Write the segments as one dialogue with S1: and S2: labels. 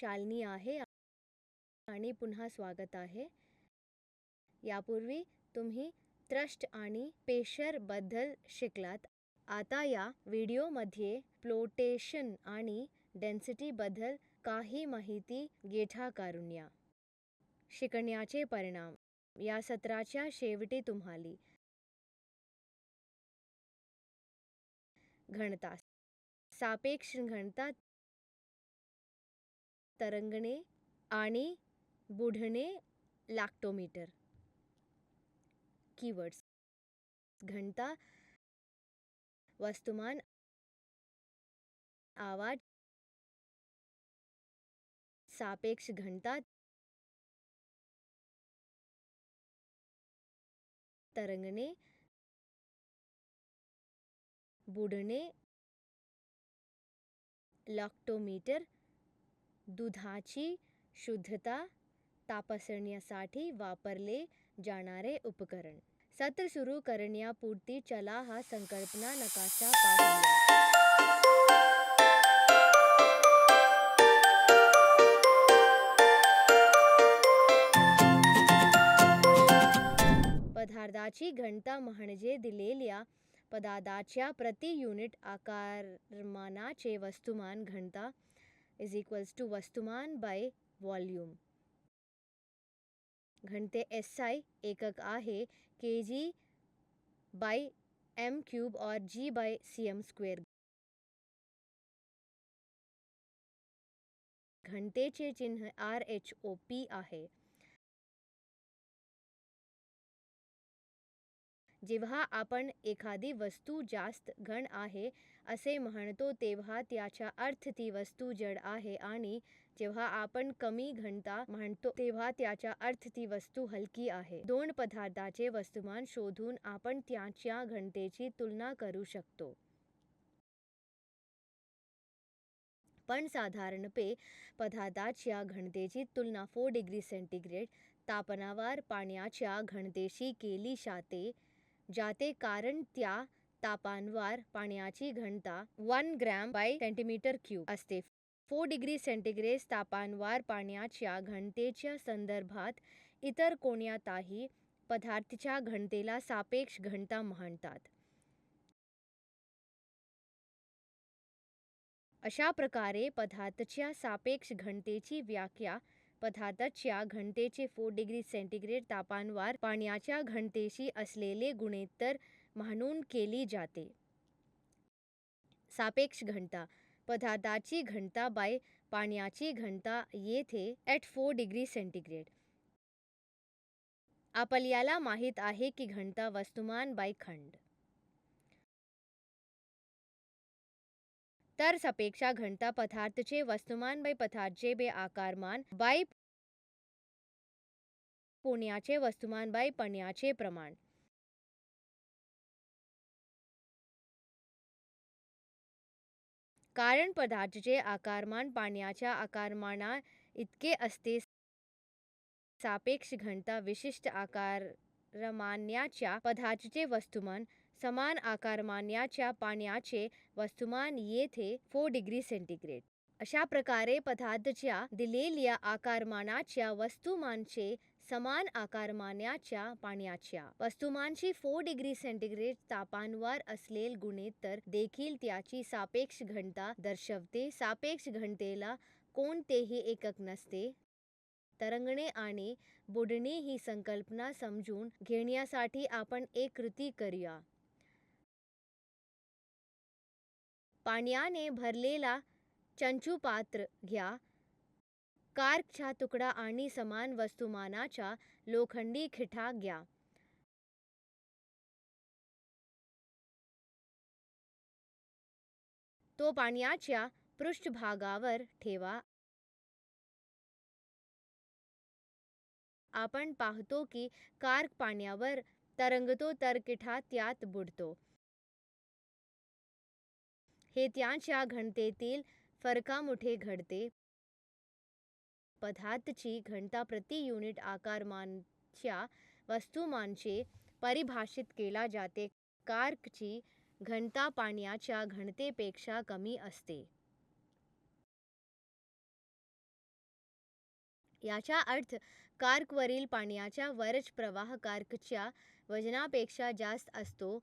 S1: शालिनी आहे आणि पुन्हा स्वागत आहे. यापूर्वी तुम्ही थ्रस्ट आणि प्रेशर बद्दल शिकलात. आता या व्हिडिओमध्ये फ्लोटेशन आणि डेन्सिटी बद्दल काही माहिती घेता करूया. शिकण्याचे परिणाम. या सत्राच्या शेवटी तुम्हाला घनता, सापेक्ष घनता, तरंगणे आणि बुडणे लॅक्टोमीटर. कीवर्ड्स: घनता, वस्तुमान, आवाज, सापेक्ष घनता, तरंगणे, बुडणे, लॅक्टोमीटर. दुधाची शुद्धता तपासण्यासाठी वापरले जाणारे उपकरण. सत्र सुरू करण्यापूर्वी चला हा संकल्पना नकाशा पाहूया. पदार्थाची घनता म्हणजे दिलेल्या पदार्थाच्या प्रति युनिट आकारमानाचे वस्तुमान. घनता इज इक्वल्स टू वस्तुमान बाय वॉल्यूम. घनते SI एकक आहे kg बाय m क्यूब और g बाय cm स्क्वेअर. घनतेचे चिन्ह RHOP आहे. जेव्हा आपण एखादी वस्तू जास्त घन आहे असे म्हणतो तेव्हा त्याचा अर्थ ती वस्तू जड आहे, आणि जेव्हा आपण कमी घनता म्हणतो तेव्हा त्याचा अर्थ ती वस्तू हलकी आहे. दोन पदार्थाचे वस्तुमान शोधून आपण त्यांच्या घनतेची तुलना करू शकतो. पण साधारणपणे पदार्थाच्या घनतेची तुलना 4 डिग्री सेंटीग्रेड तापमानावर पाण्याच्या घनतेशी केली जाते कारण त्या तापमानावर पाण्याची घनता 1 ग्रॅम बाय सेंटीमीटर क्यूब असते. 4 डिग्री सेंटीग्रेड तापमानावर पाण्याच्या घनतेच्या संदर्भात इतर कोणत्याही पदार्थाच्या घनतेला सापेक्ष घनता म्हणतात. अशा प्रकारे पदार्थाच्या सापेक्ष घनतेची व्याख्या पदार्थाच्या घनतेचे 4 डिग्री सेंटीग्रेड तापमानावर पाण्याच्या घनतेशी असलेले गुणोत्तर म्हणून केली जाते. सापेक्ष घनता पदार्थाची घनता बाय पाण्याची घनता येथे at 4 डिग्री सेंटीग्रेड. आपल्याला माहित आहे की घनता वस्तुमान बाय खंड. तर सापेक्ष घनता पदार्थाचे वस्तुमान बाय पदार्थाचे आकारमान बाय पाण्याचे वस्तुमान बाय पाण्याचे प्रमाण. कारण पदार्थाचे आकारमान पाण्याच्या आकारमाना इतके असते. सापेक्ष घनता विशिष्ट आकारमानाच्या पदार्थाचे वस्तुमान समान आकारमानाच्या पाण्याचे वस्तुमान येथे 4 डिग्री सेंटीग्रेड. अशा प्रकारे पदार्थाच्या दिलेल्या आकारमानाच्या वस्तुमानाचे समान आकारमानाच्या पाण्याच्या वस्तुमानाशी 4 डिग्री सेंटीग्रेड तापमानावर असलेले गुणोत्तर देखील त्याची सापेक्ष घनता दर्शवते. सापेक्ष घनतेला कोणतेही एकक नसते. तरंगणे आणि बुडणे ही संकल्पना समजून घेण्यासाठी आपण एक कृती करूया. पाण्याने भरलेला चंचू पात्र घ्या. कॉर्कचा तुकडा आणि समान वस्तुमानाचा लोखंडी खिळा घ्या. तो पाण्याच्या पृष्ठभागावर ठेवा. आपण पाहतो की कॉर्क पाण्यावर तरंगतो तर खिळा त्यात बुडतो. हे त्याच्या घनतेतील फरकामुळे घडते. पदार्थाची घनता प्रति युनिट आकारमानाच्या वस्तुमानाने परिभाषित केली जाते. कॉर्कची घनता पाण्याच्या घनतेपेक्षा कमी असते. याचा अर्थ कार्कवरील पाण्याचा वरच प्रवाह कार्कच्या वजनापेक्षा जास्त असतो.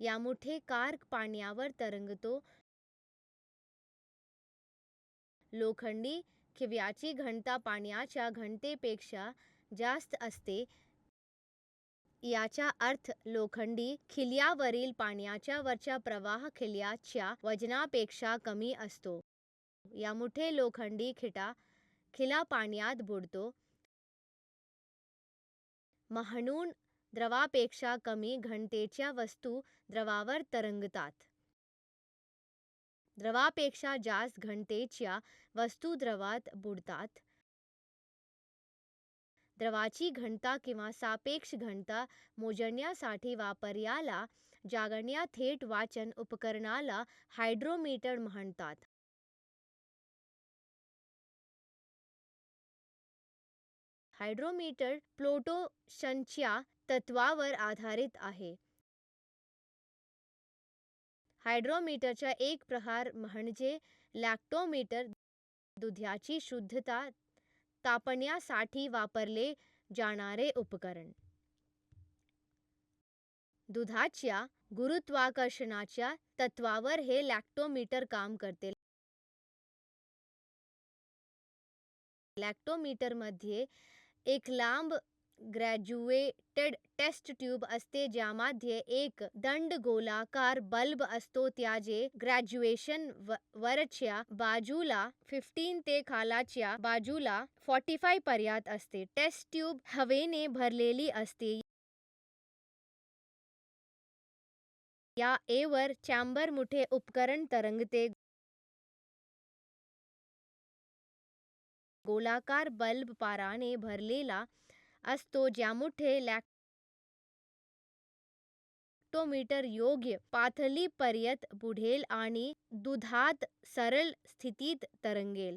S1: यामुळे कार्क पाण्यावर तरंगतो. लोखंडी खिव्याची घनता पाण्याच्या घनतेपेक्षा जास्त असते. याचा अर्थ लोखंडी खिल्यावरील पाण्याचा वरचा प्रवाह खिल्याच्या वजनापेक्षा कमी असतो. यामुळे लोखंडी खिला पाण्यात बुडतो. म्हणून द्रवापेक्षा कमी घनतेच्या वस्तू द्रवावर तरंगतात. द्रवापेक्षा जास्त घनतेच्या वस्तू द्रवात बुडतात. द्रवाची घनता किंवा सापेक्ष घनता मोजण्यासाठी वापरलेल्या जाणाऱ्या थेट वाचन उपकरणाला हायड्रोमीटर म्हणतात. हायड्रोमीटर प्लूटोच्या तत्वावर आधारित आहे. हायड्रोमीटरचा एक प्रकार म्हणजे लॅक्टोमीटर. दुधाची शुद्धता तापण्यासाठी वापरले जाणारे उपकरण. दुधाच्या गुरुत्वाकर्षणाच्या तत्वावर हे लॅक्टोमीटर काम करते. लॅक्टोमीटरमध्ये एक लांब ग्रॅज्युएटेड टेस्ट ट्यूब असते ज्यामध्ये एक दंडगोलाकार बल्ब असतो. त्याचे ग्रॅज्युएशन वरच्या बाजूला 15 ते खालच्या बाजूला 45 पर्यंत असते. टेस्ट ट्यूब हवेने भरलेली असते. या एवर चॅम्बर मोठे उपकरण तरंगते. गोलाकार बल्ब पाराने भरलेला असतो ज्यामुळे लॅक्टोमीटर योग्य पातळीपर्यंत बुडेल आणि दुधात सरळ स्थितीत तरंगेल.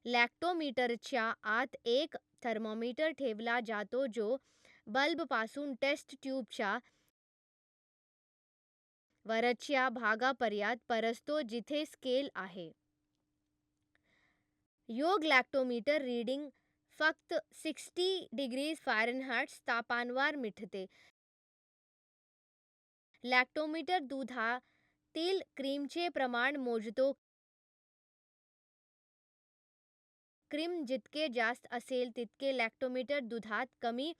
S1: लॅक्टोमीटरच्या आत एक थर्मोमीटर ठेवला जातो जो बल्बपासून टेस्ट ट्यूबच्या वरच्या भागापर्यंत परसतो जिथे स्केल आहे. योग्य लॅक्टोमीटर रीडिंग फक्त 60 डिग्री फॅरनहाइट तापमानावर मिळते. लॅक्टोमीटर दुधातील क्रीमचे प्रमाण मोजतो. क्रीम जितके जास्त असेल तितके लॅक्टोमीटर दुधात कमी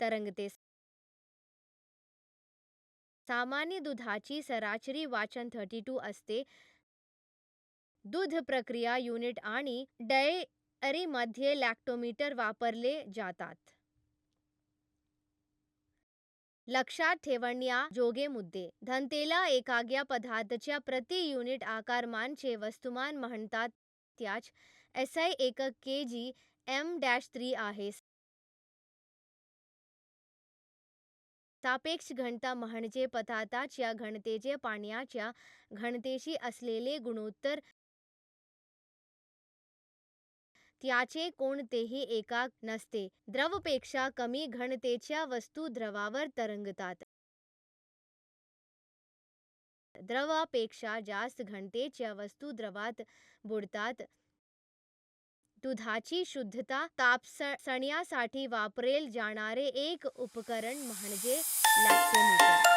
S1: तरंगते. सामान्य दुधाची सरासरी वाचन 32 असते. दूध प्रक्रिया युनिट आणि डेअरीमध्ये लॅक्टोमीटर वापरले जातात. लक्षात ठेवण्याजोगे मुद्दे. घनतेला एखाद्या पदार्थाच्या प्रति युनिट आकारमानाचे वस्तुमान म्हणतात. त्याच SI एकक kg m-3 आहे. सापेक्ष घनता म्हणजे पदार्थाच्या घनतेचे पाण्याच्या घनतेशी असलेले गुणोत्तर. त्याचे कोणतेही एकक नसते. द्रवापेक्षा कमी घनतेच्या वस्तू द्रवावर तरंगतात. द्रवापेक्षा जास्त घनतेच्या वस्तू द्रवात बुडतात. दुधाची शुद्धता तपासण्यासाठी वापरले जाणारे एक उपकरण म्हणजे लॅक्टोमीटर.